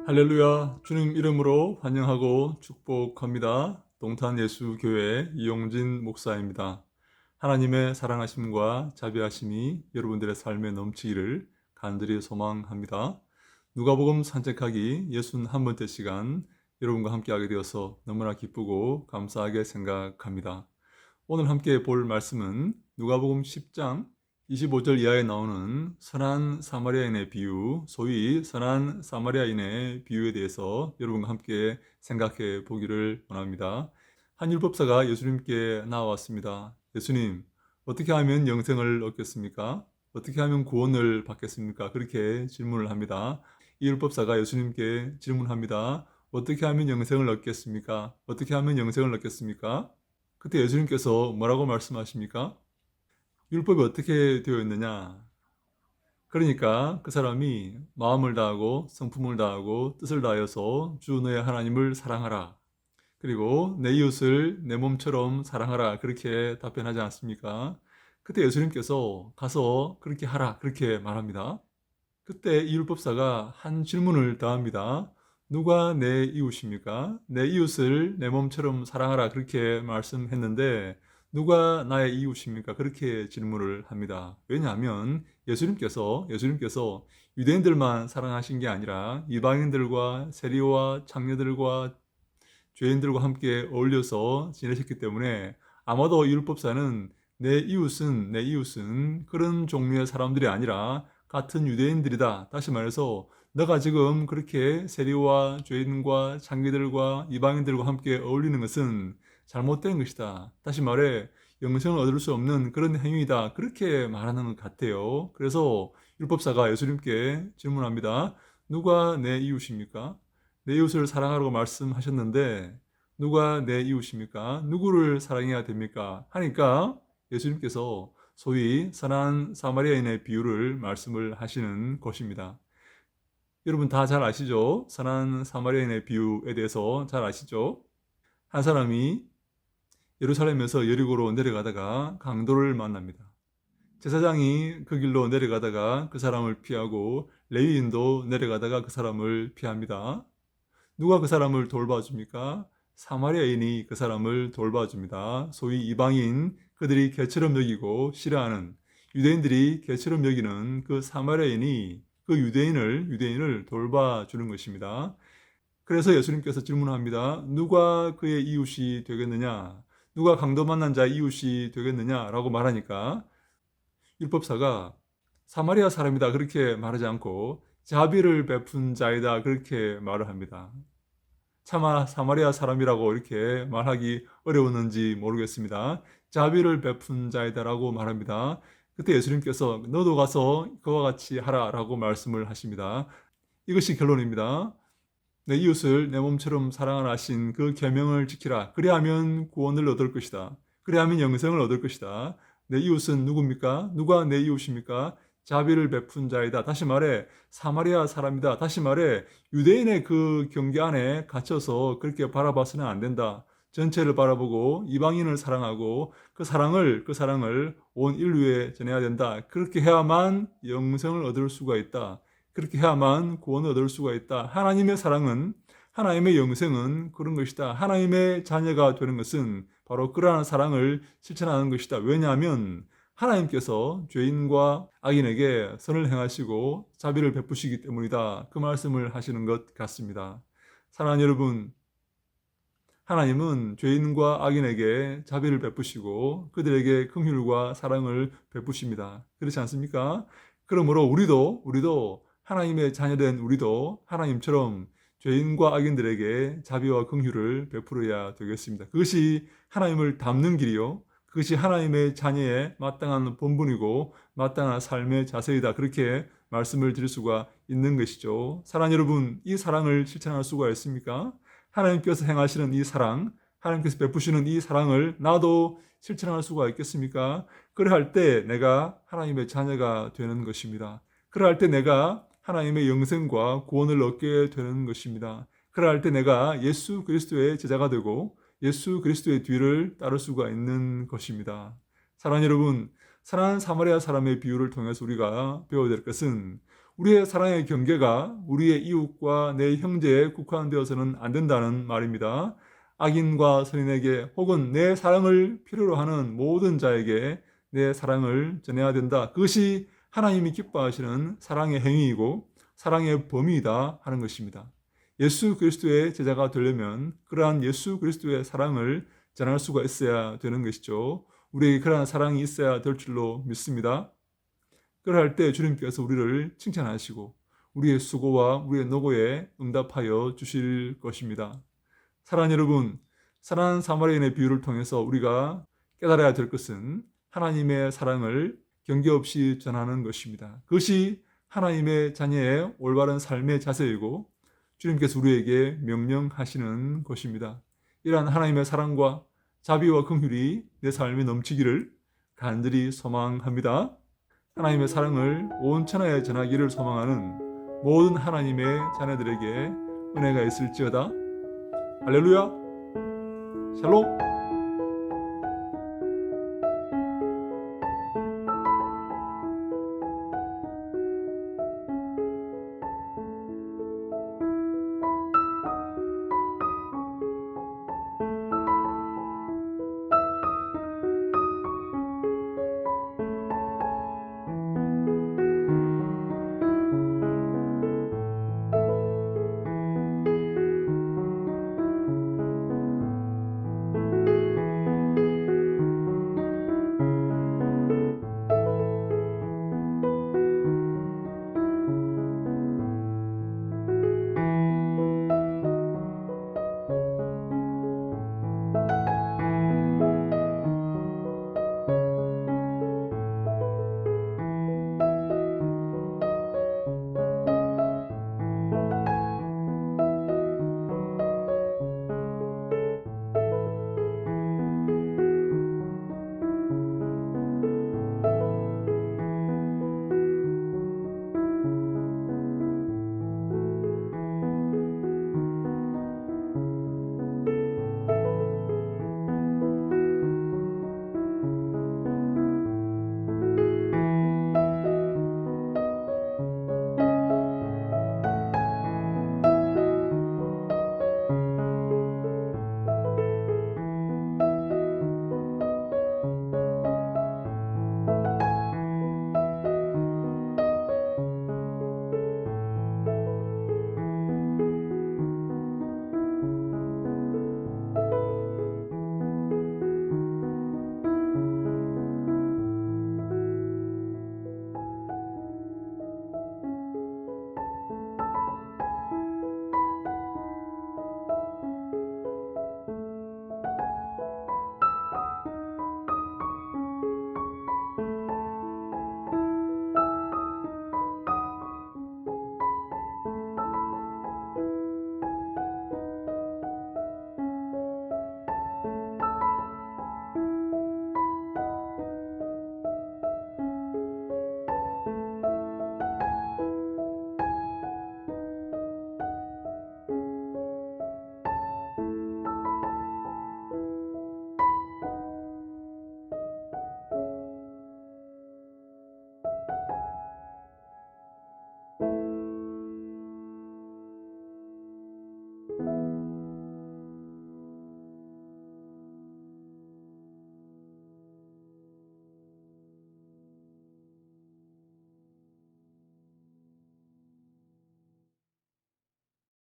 할렐루야, 주님 이름으로 환영하고 축복합니다. 동탄예수교회 이용진 목사입니다. 하나님의 사랑하심과 자비하심이 여러분들의 삶에 넘치기를 간절히 소망합니다. 누가복음 산책하기 61번째 시간 여러분과 함께하게 되어서 너무나 기쁘고 감사하게 생각합니다. 오늘 함께 볼 말씀은 누가복음 10장 25절 이하에 나오는 선한 사마리아인의 비유, 소위 선한 사마리아인의 비유에 대해서 여러분과 함께 생각해 보기를 원합니다. 한 율법사가 예수님께 나왔습니다. 예수님, 어떻게 하면 영생을 얻겠습니까? 어떻게 하면 구원을 받겠습니까? 그렇게 질문을 합니다. 이 율법사가 예수님께 질문합니다. 어떻게 하면 영생을 얻겠습니까? 어떻게 하면 영생을 얻겠습니까? 그때 예수님께서 뭐라고 말씀하십니까? 율법이 어떻게 되어 있느냐? 그러니까 그 사람이 마음을 다하고 성품을 다하고 뜻을 다하여서 주 너의 하나님을 사랑하라. 그리고 내 이웃을 내 몸처럼 사랑하라. 그렇게 답변하지 않습니까? 그때 예수님께서 가서 그렇게 하라. 그렇게 말합니다. 그때 이 율법사가 한 질문을 더합니다. 누가 내 이웃입니까? 내 이웃을 내 몸처럼 사랑하라. 그렇게 말씀했는데 누가 나의 이웃입니까? 그렇게 질문을 합니다. 왜냐하면 예수님께서 유대인들만 사랑하신 게 아니라 이방인들과 세리와 창녀들과 죄인들과 함께 어울려서 지내셨기 때문에 아마도 이 율법사는 내 이웃은 그런 종류의 사람들이 아니라 같은 유대인들이다. 다시 말해서 너가 지금 그렇게 세리와 죄인과 창기들과 이방인들과 함께 어울리는 것은 잘못된 것이다. 다시 말해 영생을 얻을 수 없는 그런 행위이다. 그렇게 말하는 것 같아요. 그래서 율법사가 예수님께 질문합니다. 누가 내 이웃입니까? 내 이웃을 사랑하라고 말씀하셨는데 누가 내 이웃입니까? 누구를 사랑해야 됩니까? 하니까 예수님께서 소위 선한 사마리아인의 비유를 말씀을 하시는 것입니다. 여러분 다 잘 아시죠? 선한 사마리아인의 비유에 대해서 잘 아시죠? 한 사람이 예루살렘에서 여리고로 내려가다가 강도를 만납니다. 제사장이 그 길로 내려가다가 그 사람을 피하고 레위인도 내려가다가 그 사람을 피합니다. 누가 그 사람을 돌봐줍니까? 사마리아인이 그 사람을 돌봐줍니다. 소위 이방인, 그들이 개처럼 여기고 싫어하는 유대인들이 개처럼 여기는 그 사마리아인이 그 유대인을 돌봐주는 것입니다. 그래서 예수님께서 질문합니다. 누가 그의 이웃이 되겠느냐? 누가 강도 만난 자의 이웃이 되겠느냐? 라고 말하니까 율법사가 사마리아 사람이다 그렇게 말하지 않고 자비를 베푼 자이다 그렇게 말을 합니다. 차마 사마리아 사람이라고 이렇게 말하기 어려웠는지 모르겠습니다. 자비를 베푼 자이다라고 말합니다. 그때 예수님께서 너도 가서 그와 같이 하라라고 말씀을 하십니다. 이것이 결론입니다. 내 이웃을 내 몸처럼 사랑하라 하신 그 계명을 지키라. 그리하면 구원을 얻을 것이다. 그리하면 영생을 얻을 것이다. 내 이웃은 누굽니까? 누가 내 이웃입니까? 자비를 베푼 자이다. 다시 말해 사마리아 사람이다. 다시 말해 유대인의 그 경계 안에 갇혀서 그렇게 바라봐서는 안 된다. 전체를 바라보고 이방인을 사랑하고 그 사랑을 온 인류에 전해야 된다. 그렇게 해야만 영생을 얻을 수가 있다. 그렇게 해야만 구원을 얻을 수가 있다. 하나님의 영생은 그런 것이다. 하나님의 자녀가 되는 것은 바로 그러한 사랑을 실천하는 것이다. 왜냐하면 하나님께서 죄인과 악인에게 선을 행하시고 자비를 베푸시기 때문이다. 그 말씀을 하시는 것 같습니다. 사랑하는 여러분, 하나님은 죄인과 악인에게 자비를 베푸시고 그들에게 긍휼과 사랑을 베푸십니다. 그렇지 않습니까? 그러므로 우리도 하나님의 자녀된 우리도 하나님처럼 죄인과 악인들에게 자비와 긍휼을 베풀어야 되겠습니다. 그것이 하나님을 닮는 길이요. 그것이 하나님의 자녀의 마땅한 본분이고 마땅한 삶의 자세이다. 그렇게 말씀을 드릴 수가 있는 것이죠. 사랑하는 여러분, 이 사랑을 실천할 수가 있습니까? 하나님께서 행하시는 이 사랑, 하나님께서 베푸시는 이 사랑을 나도 실천할 수가 있겠습니까? 그러할 때 내가 하나님의 자녀가 되는 것입니다. 그러할 때 내가 하나님의 영생과 구원을 얻게 되는 것입니다. 그러할 때 내가 예수 그리스도의 제자가 되고 예수 그리스도의 뒤를 따를 수가 있는 것입니다. 사랑하는 여러분, 사랑하는 사마리아 사람의 비유를 통해서 우리가 배워야 될 것은 우리의 사랑의 경계가 우리의 이웃과 내 형제에 국한되어서는 안 된다는 말입니다. 악인과 선인에게 혹은 내 사랑을 필요로 하는 모든 자에게 내 사랑을 전해야 된다. 그것이 하나님이 기뻐하시는 사랑의 행위이고 사랑의 범위이다 하는 것입니다. 예수 그리스도의 제자가 되려면 그러한 예수 그리스도의 사랑을 전할 수가 있어야 되는 것이죠. 우리에게 그러한 사랑이 있어야 될 줄로 믿습니다. 그럴 때 주님께서 우리를 칭찬하시고 우리의 수고와 우리의 노고에 응답하여 주실 것입니다. 사랑하는 여러분, 사랑하는 사마리아인의 비유를 통해서 우리가 깨달아야 될 것은 하나님의 사랑을 경계 없이 전하는 것입니다. 그것이 하나님의 자녀의 올바른 삶의 자세이고 주님께서 우리에게 명령하시는 것입니다. 이러한 하나님의 사랑과 자비와 긍휼이 내 삶에 넘치기를 간절히 소망합니다. 하나님의 사랑을 온 천하에 전하기를 소망하는 모든 하나님의 자녀들에게 은혜가 있을지어다. 할렐루야. 샬롬.